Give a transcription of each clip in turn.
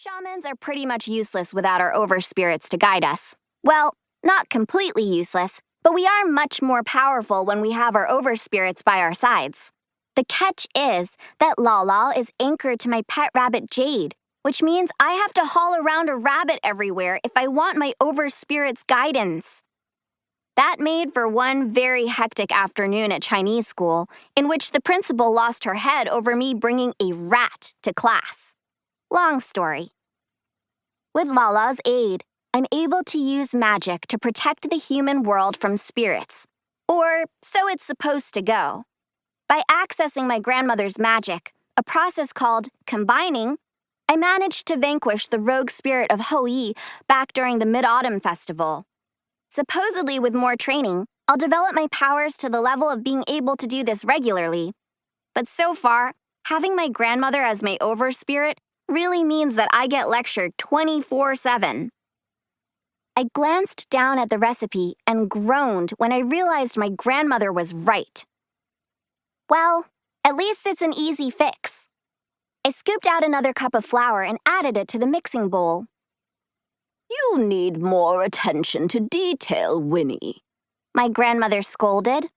Shamans are pretty much useless without our overspirits to guide us. Well, not completely useless, but we are much more powerful when we have our overspirits by our sides. The catch is that Lala is anchored to my pet rabbit Jade, which means I have to haul around a rabbit everywhere if I want my overspirit's guidance. That made for one very hectic afternoon at Chinese school, in which the principal lost her head over me bringing a rat to class. Long story. With Lala's aid, I'm able to use magic to protect the human world from spirits. Or so it's supposed to go. By accessing my grandmother's magic, a process called combining, I managed to vanquish the rogue spirit of Hou-Yi back during the Mid-Autumn Festival. Supposedly with more training, I'll develop my powers to the level of being able to do this regularly. But so far, having my grandmother as my overspirit really means that I get lectured 24/7. I glanced down at the recipe and groaned when I realized my grandmother was right. Well, at least it's an easy fix. I scooped out another cup of flour and added it to the mixing bowl. You need more attention to detail, Winnie, my grandmother scolded.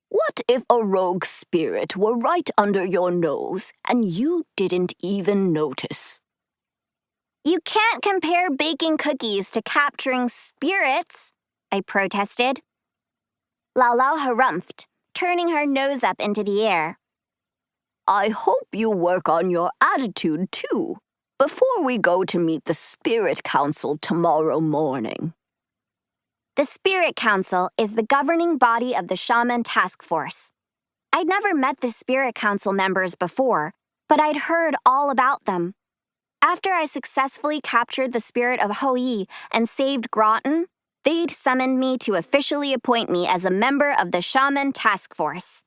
What if a rogue spirit were right under your nose and you didn't even notice? You can't compare baking cookies to capturing spirits, I protested. Lala harumphed, turning her nose up into the air. I hope you work on your attitude, too, before we go to meet the Spirit Council tomorrow morning. The Spirit Council is the governing body of the Shaman Task Force. I'd never met the Spirit Council members before, but I'd heard all about them. After I successfully captured the spirit of Hou-Yi and saved Groton, they'd summoned me to officially appoint me as a member of the Shaman Task Force.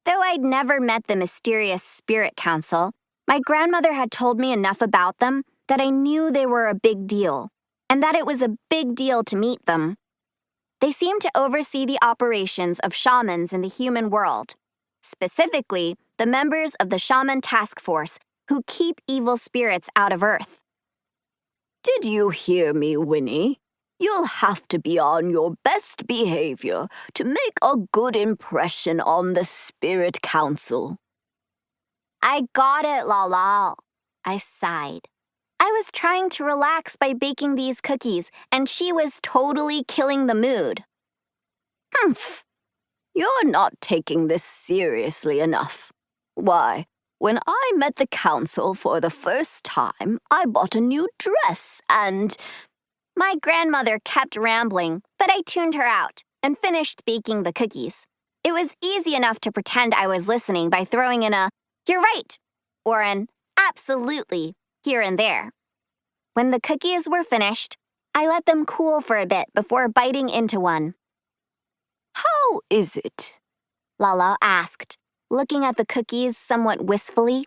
Though I'd never met the mysterious Spirit Council, my grandmother had told me enough about them that I knew they were a big deal, and that it was a big deal to meet them. They seem to oversee the operations of shamans in the human world, specifically the members of the Shaman Task Force who keep evil spirits out of Earth. Did you hear me, Winnie? You'll have to be on your best behavior to make a good impression on the Spirit Council. I got it, Lala, I sighed. I was trying to relax by baking these cookies, and she was totally killing the mood. Humph! You're not taking this seriously enough. Why, when I met the council for the first time, I bought a new dress and... My grandmother kept rambling, but I tuned her out and finished baking the cookies. It was easy enough to pretend I was listening by throwing in a, "You're right," or an "Absolutely," here and there. When the cookies were finished, I let them cool for a bit before biting into one. How is it? Lala asked, looking at the cookies somewhat wistfully.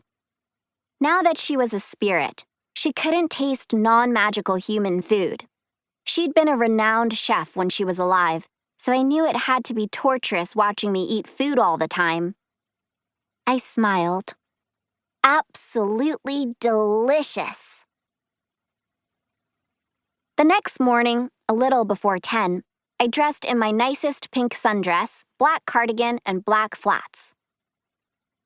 Now that she was a spirit, she couldn't taste non-magical human food. She'd been a renowned chef when she was alive, so I knew it had to be torturous watching me eat food all the time. I smiled. Absolutely delicious. The next morning, a little before 10, I dressed in my nicest pink sundress, black cardigan, and black flats.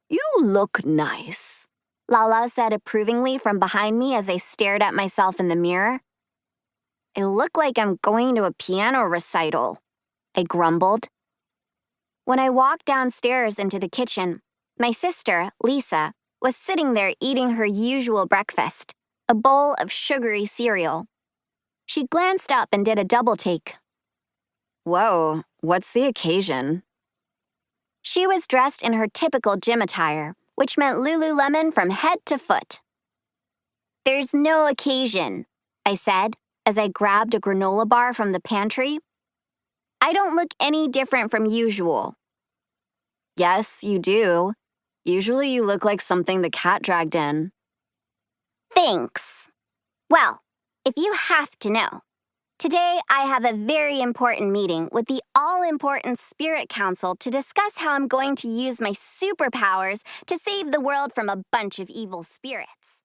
You look nice, Lala said approvingly from behind me as I stared at myself in the mirror. I look like I'm going to a piano recital, I grumbled. When I walked downstairs into the kitchen, my sister, Lisa, was sitting there eating her usual breakfast, a bowl of sugary cereal. She glanced up and did a double take. Whoa, what's the occasion? She was dressed in her typical gym attire, which meant Lululemon from head to foot. There's no occasion, I said, as I grabbed a granola bar from the pantry. I don't look any different from usual. Yes, you do. Usually you look like something the cat dragged in. Thanks. Well, if you have to know, today I have a very important meeting with the all-important Spirit Council to discuss how I'm going to use my superpowers to save the world from a bunch of evil spirits.